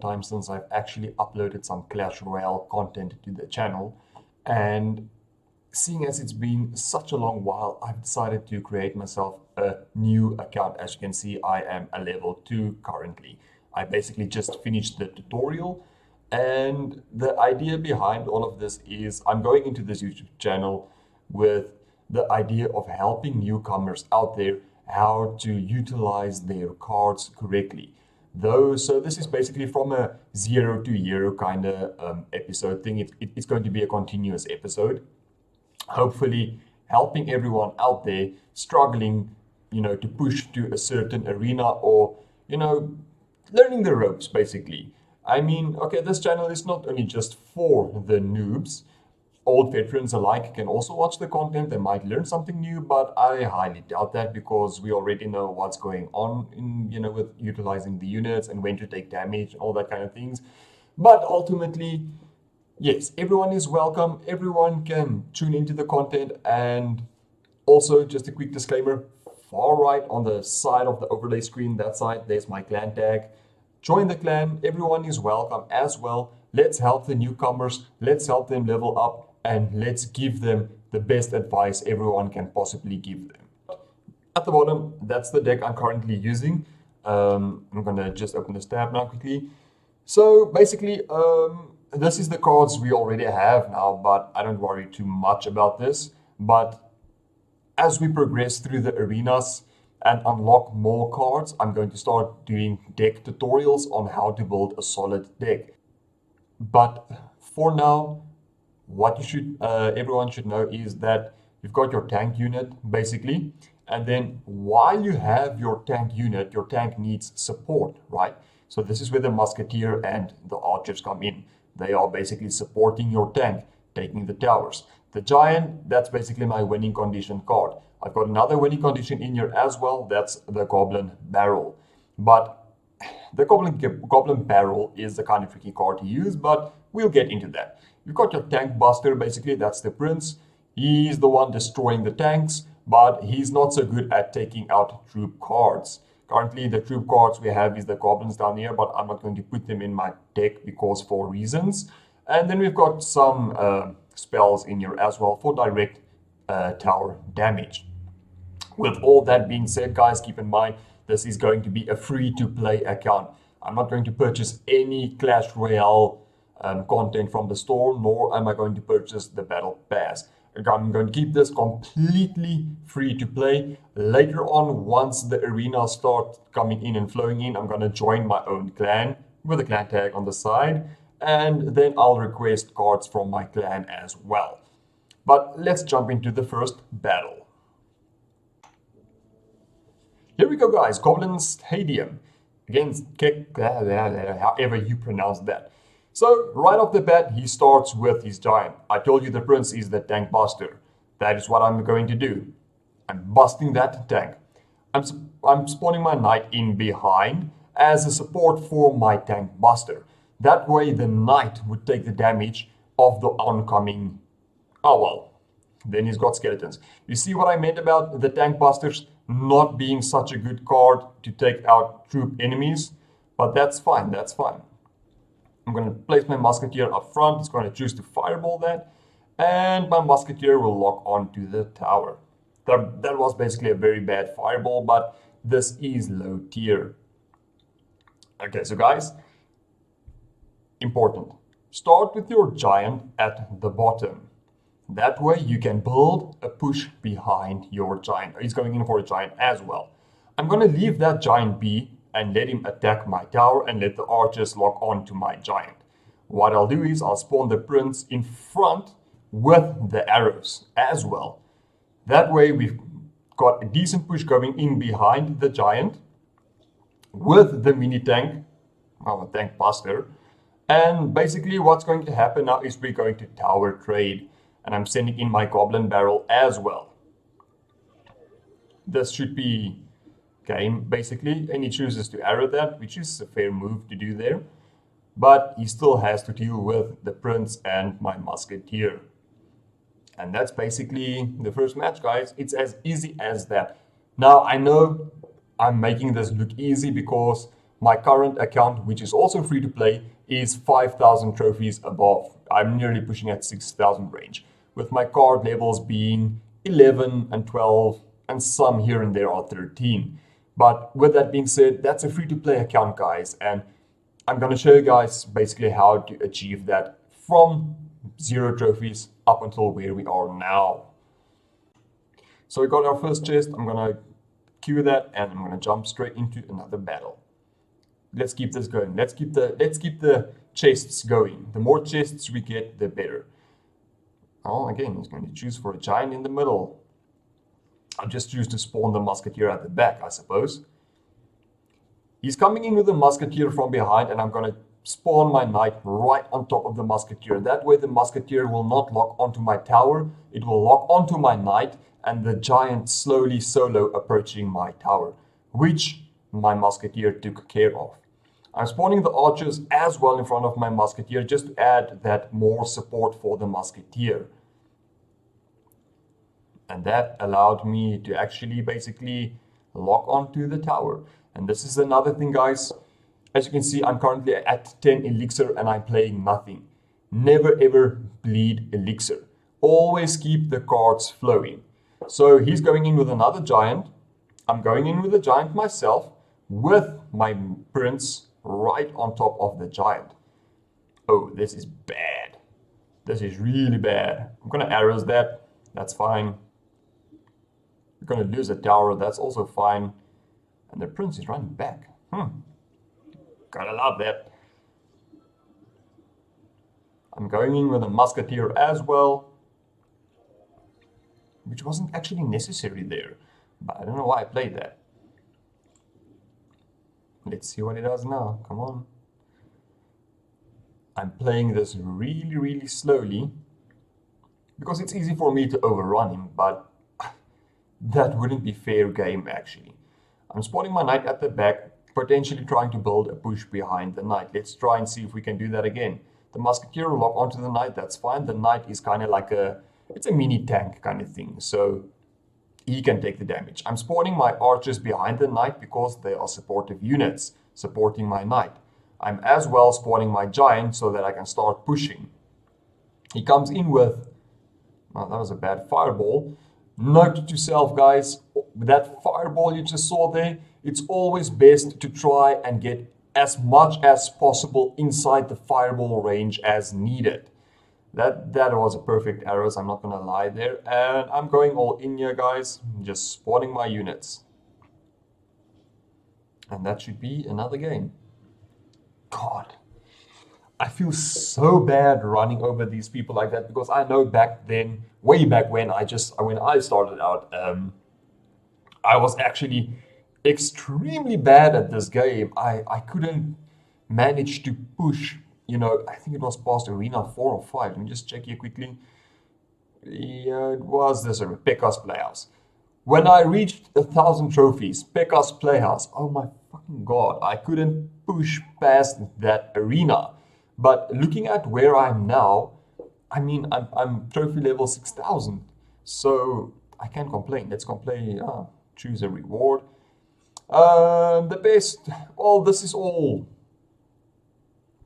time since I've actually uploaded some Clash Royale content to the channel, and seeing as it's been such a long while, I've decided to create myself a new account. As you can see, I am a level 2 currently. I basically just finished the tutorial, and the idea behind all of this is I'm going into this YouTube channel with the idea of helping newcomers out there how to utilize their cards correctly. So this is basically from a 0 to hero kind of episode thing. It's going to be a continuous episode, hopefully helping everyone out there struggling, to push to a certain arena, or, learning the ropes basically. I mean, okay, this channel is not only just for the noobs. Old veterans alike can also watch the content. They might learn something new, but I highly doubt that, because we already know what's going on with utilizing the units and when to take damage and all that kind of things. But ultimately, yes, everyone is welcome. Everyone can tune into the content. And also, just a quick disclaimer, far right on the side of the overlay screen, that side, there's my clan tag. Join the clan. Everyone is welcome as well. Let's help the newcomers. Let's help them level up, and let's give them the best advice everyone can possibly give them. At the bottom, that's the deck I'm currently using. I'm gonna just open this tab now quickly. So basically, this is the cards we already have now, but I don't worry too much about this. But as we progress through the arenas and unlock more cards, I'm going to start doing deck tutorials on how to build a solid deck. But for now, what everyone should know is that you've got your tank unit basically, and then while you have your tank unit, your tank needs support, right? So this is where the musketeer and the archers come in. They are basically supporting your tank, taking the towers. The giant, that's basically my winning condition card. I've got another winning condition in here as well. That's the goblin barrel. But the goblin barrel is the kind of tricky card to use, but we'll get into that. You've got your tank buster, basically, that's the prince. He's the one destroying the tanks, but he's not so good at taking out troop cards. Currently, the troop cards we have is the goblins down here, but I'm not going to put them in my deck because for reasons. And then we've got some spells in here as well for direct tower damage. With all that being said, guys, keep in mind, this is going to be a free-to-play account. I'm not going to purchase any Clash Royale content from the store, nor am I going to purchase the Battle Pass. I'm going to keep this completely free to play. Later on, once the arenas start coming in and flowing in, I'm going to join my own clan with a clan tag on the side, and then I'll request cards from my clan as well. But let's jump into the first battle. Here we go, guys. Goblin Stadium against however you pronounce that. So right off the bat, he starts with his giant. I told you the prince is the tank buster. That is what I'm going to do. I'm busting that tank. I'm spawning my knight in behind as a support for my tank buster. That way the knight would take the damage of the oncoming... Oh well, then he's got skeletons. You see what I meant about the tank busters not being such a good card to take out troop enemies? But that's fine, that's fine. I'm going to place my musketeer up front. It's going to choose to fireball that. And my musketeer will lock onto the tower. That was basically a very bad fireball, but this is low tier. Okay, so guys, important. Start with your giant at the bottom. That way you can build a push behind your giant. He's going in for a giant as well. I'm going to leave that giant be and let him attack my tower and let the archers lock on to my giant. What I'll do is I'll spawn the prince in front with the arrows as well. That way we've got a decent push going in behind the giant with the mini tank, well, a tank buster. And basically what's going to happen now is we're going to tower trade. And I'm sending in my goblin barrel as well. This should be game, basically, and he chooses to arrow that, which is a fair move to do there. But he still has to deal with the prince and my musketeer. And that's basically the first match, guys. It's as easy as that. Now, I know I'm making this look easy because My current account, which is also free to play, is 5,000 trophies above. I'm nearly pushing at 6,000 range, with my card levels being 11 and 12, and some here and there are 13. But with that being said, that's a free to play account, guys, and I'm going to show you guys basically how to achieve that from 0 trophies up until where we are now. So we got our first chest. I'm going to queue that and I'm going to jump straight into another battle. Let's keep this going. Let's keep the chests going. The more chests we get, the better. Oh, again, he's going to choose for a giant in the middle. I'll just choose to spawn the musketeer at the back, I suppose. He's coming in with the musketeer from behind, and I'm going to spawn my knight right on top of the musketeer. That way the musketeer will not lock onto my tower. It will lock onto my knight and the giant slowly solo approaching my tower, which my musketeer took care of. I'm spawning the archers as well in front of my musketeer just to add that more support for the musketeer. And that allowed me to actually basically lock onto the tower. And this is another thing, guys. As you can see, I'm currently at 10 elixir and I'm playing nothing. Never ever bleed elixir. Always keep the cards flowing. So he's going in with another giant. I'm going in with a giant myself with my prince right on top of the giant. Oh, this is bad. This is really bad. I'm going to arrows that. That's fine. We're going to lose a tower. That's also fine. And the prince is running back. Gotta love that. I'm going in with a musketeer as well, which wasn't actually necessary there. But I don't know why I played that. Let's see what it does now. Come on. I'm playing this really, really slowly because it's easy for me to overrun him, but that wouldn't be fair game actually. I'm spawning my knight at the back, potentially trying to build a push behind the knight. Let's try and see if we can do that again. The musketeer will lock onto the knight, that's fine. The knight is kind of like it's a mini tank kind of thing, so he can take the damage. I'm spawning my archers behind the knight because they are supportive units, supporting my knight. I'm as well spawning my giant so that I can start pushing. He comes in with, oh, that was a bad fireball. Note to self, guys, that fireball you just saw there, it's always best to try and get as much as possible inside the fireball range as needed. That was a perfect arrows, I'm not gonna lie there. And I'm going all in here, guys, just spawning my units. And that should be another game. God, I feel so bad running over these people like that because I know back then, way back when I started out, I was actually extremely bad at this game. I couldn't manage to push, I think it was past arena 4 or 5. Let me just check here quickly. Yeah, it was this Pekka's Playhouse. When I reached 1,000 trophies, Pekka's Playhouse, oh my fucking god, I couldn't push past that arena. But looking at where I'm now, I mean, I'm trophy level 6,000, so I can't complain. Let's complain. Choose a reward. The best. Well, this is all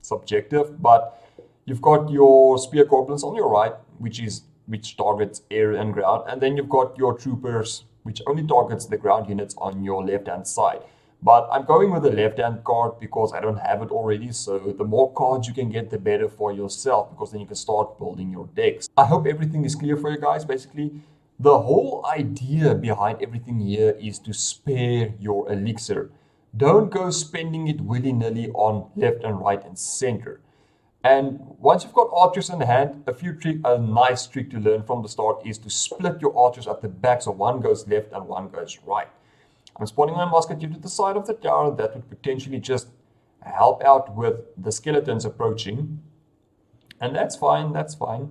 subjective, but you've got your spear goblins on your right, which targets air and ground, and then you've got your troopers, which only targets the ground units on your left-hand side. But I'm going with the left-hand card because I don't have it already, so the more cards you can get, the better for yourself, because then you can start building your decks. I hope everything is clear for you guys. Basically, the whole idea behind everything here is to spare your elixir. Don't go spending it willy-nilly on left and right and center. And once you've got archers in hand, a nice trick to learn from the start is to split your archers at the back, so one goes left and one goes right. I'm spawning my musketeer to the side of the tower. That would potentially just help out with the skeletons approaching. And that's fine, that's fine.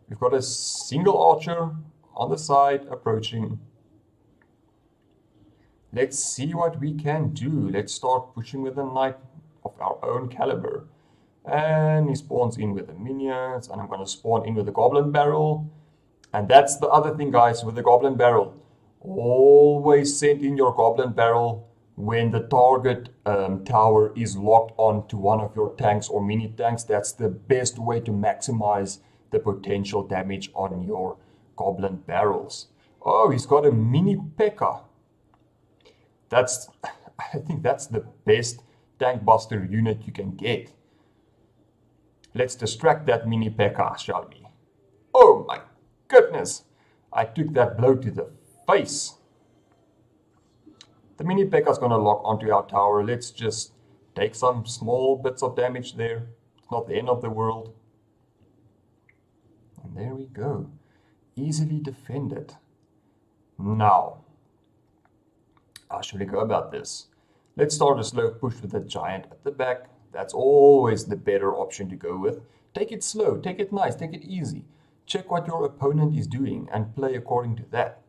We've got a single archer on the side approaching. Let's see what we can do. Let's start pushing with a knight of our own caliber. And he spawns in with the minions, and I'm going to spawn in with the goblin barrel. And that's the other thing, guys, with the goblin barrel. Always send in your goblin barrel when the target tower is locked onto one of your tanks or mini tanks, that's the best way to maximize the potential damage on your goblin barrels. Oh, he's got a mini P.E.K.K.A. That's, I think that's the best tank buster unit you can get. Let's distract that mini P.E.K.K.A, shall we? Oh my goodness! I took that blow to the face. The mini P.E.K.K.A is going to lock onto our tower. Let's just take some small bits of damage there. It's not the end of the world. And there we go. Easily defended. Now, how should we go about this? Let's start a slow push with the giant at the back. That's always the better option to go with. Take it slow, take it nice, take it easy. Check what your opponent is doing and play according to that.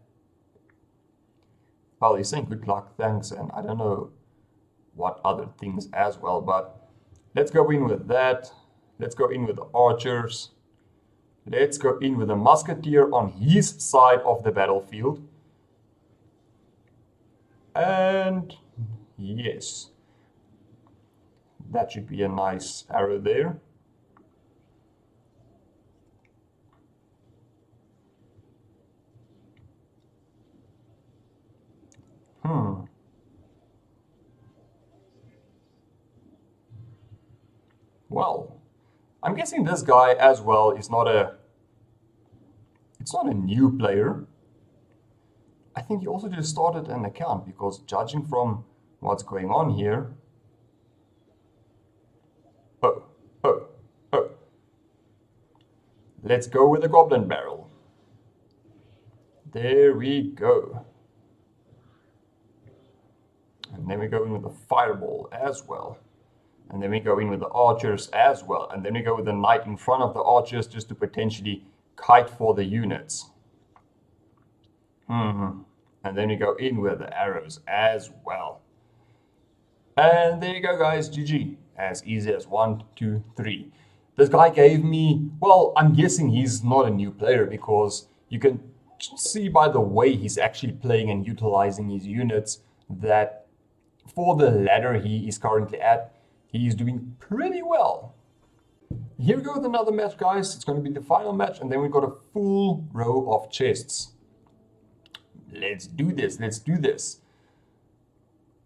Well, he's saying good luck, thanks, and I don't know what other things as well, but let's go in with that. Let's go in with the archers. Let's go in with a musketeer on his side of the battlefield. And yes, that should be a nice arrow there. Well, I'm guessing this guy as well is not a... It's not a new player. I think he also just started an account because judging from what's going on here... Oh, oh, oh. Let's go with the goblin barrel. There we go. And then we go in with the fireball as well. And then we go in with the archers as well. And then we go with the knight in front of the archers just to potentially kite for the units. And then we go in with the arrows as well. And there you go, guys. GG. As easy as 1, 2, 3. This guy gave me... Well, I'm guessing he's not a new player because you can see by the way he's actually playing and utilizing his units that for the ladder he is currently at, he's doing pretty well. Here we go with another match, guys. It's going to be the final match, and then we've got a full row of chests. Let's do this. Let's do this.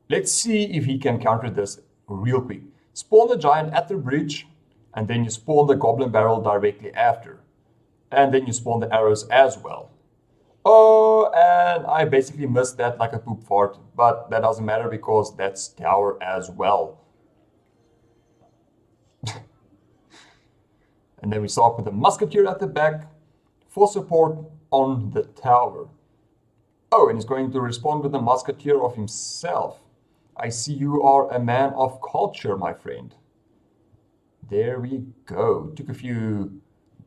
Let's see if he can counter this real quick. Spawn the giant at the bridge, and then you spawn the goblin barrel directly after. And then you spawn the arrows as well. Oh, and I basically missed that like a poop fart, but that doesn't matter because that's tower as well. And then we start with the musketeer at the back for support on the tower. Oh, and he's going to respond with the musketeer of himself. I see you are a man of culture, my friend. There we go. Took a few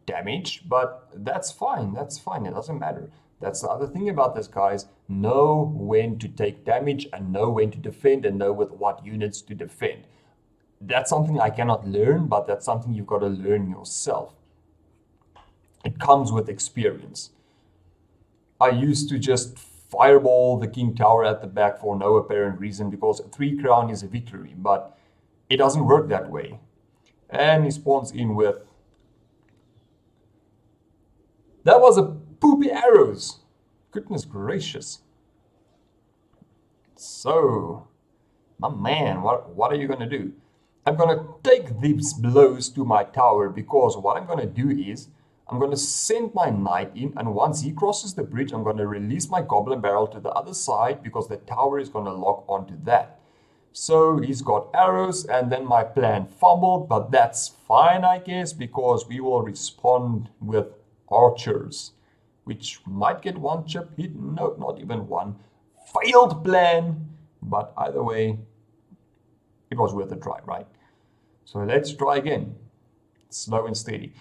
damage, but that's fine. That's fine. It doesn't matter. That's the other thing about this, guys. Know when to take damage and know when to defend and know with what units to defend. That's something I cannot learn, but that's something you've got to learn yourself. It comes with experience. I used to just fireball the king tower at the back for no apparent reason because 3 crown is a victory, but it doesn't work that way. And he spawns in with... That was a poopy arrows. Goodness gracious. So, my man, what are you going to do? I'm going to take these blows to my tower because what I'm going to do is I'm going to send my knight in, and once he crosses the bridge, I'm going to release my goblin barrel to the other side because the tower is going to lock onto that. So he's got arrows, and then my plan fumbled, but that's fine, I guess, because we will respond with archers, which might get 1 chip hit. No, not even 1. Failed plan, but either way, it was worth a try, right? So let's try again. Slow and steady.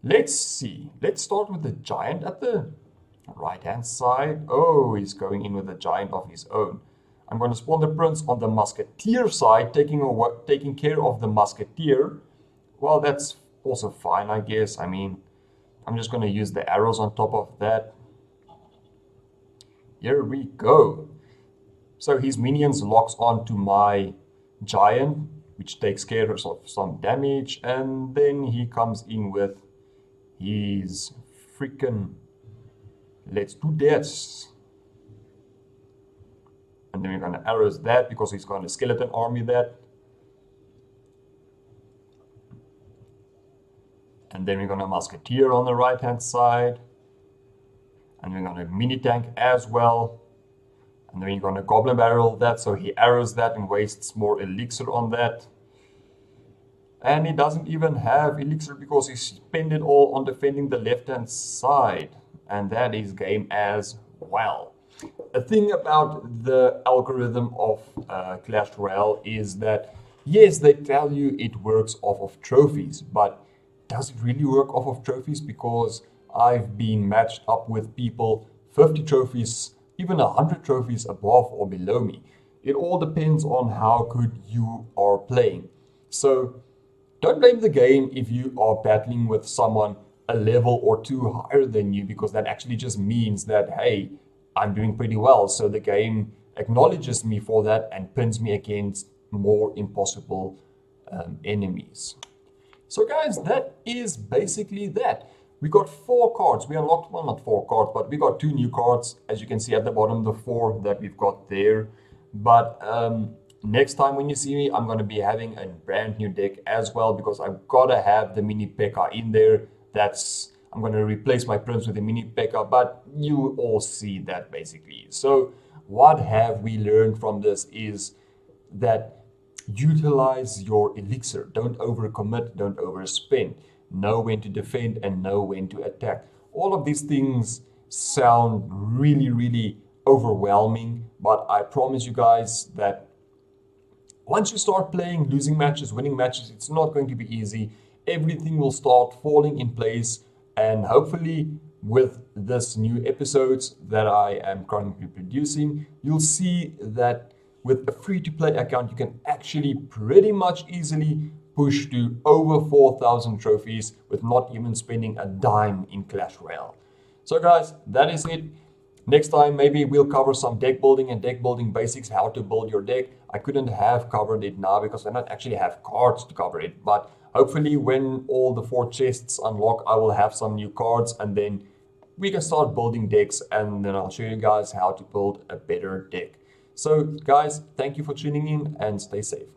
Let's see. Let's start with the giant at the right-hand side. Oh, he's going in with a giant of his own. I'm going to spawn the prince on the musketeer side, taking care of the musketeer. Well, that's also fine, I guess. I mean, I'm just going to use the arrows on top of that. Here we go. So his minions locks onto my giant, which takes care of some damage, and then he comes in with his freaking let's do this. And then we're gonna arrows that because he's got a skeleton army that. And then we're gonna musketeer on the right hand side. And we're gonna mini tank as well. And then we're gonna goblin barrel that, so he arrows that and wastes more elixir on that. And he doesn't even have elixir because he spent it all on defending the left hand side. And that is game as well. The thing about the algorithm of Clash Royale is that, yes, they tell you it works off of trophies, but does it really work off of trophies? Because I've been matched up with people 50 trophies, even 100 trophies above or below me. It all depends on how good you are playing. So don't blame the game if you are battling with someone a level or two higher than you, because that actually just means that, hey, I'm doing pretty well. So the game acknowledges me for that and pins me against more impossible enemies. So guys, that is basically that. We got 4 cards. We unlocked, well, not 4 cards, but we got 2 new cards. As you can see at the bottom, the 4 that we've got there. But next time when you see me, I'm going to be having a brand new deck as well, because I've got to have the mini P.E.K.K.A. in there. I'm going to replace my prince with a mini P.E.K.K.A., but you all see that basically. So what have we learned from this is that utilize your elixir. Don't overcommit, don't overspend. Know when to defend and know when to attack. All of these things sound really, really overwhelming, but I promise you guys that once you start playing, losing matches, winning matches, it's not going to be easy. Everything will start falling in place, and hopefully with this new episodes that I am currently producing, you'll see that with a free-to-play account, you can actually pretty much easily push to over 4,000 trophies with not even spending a dime in Clash Royale. So guys, that is it. Next time, maybe we'll cover some deck building and deck building basics, how to build your deck. I couldn't have covered it now because I don't actually have cards to cover it. But hopefully when all the 4 chests unlock, I will have some new cards, and then we can start building decks, and then I'll show you guys how to build a better deck. So guys, thank you for tuning in and stay safe.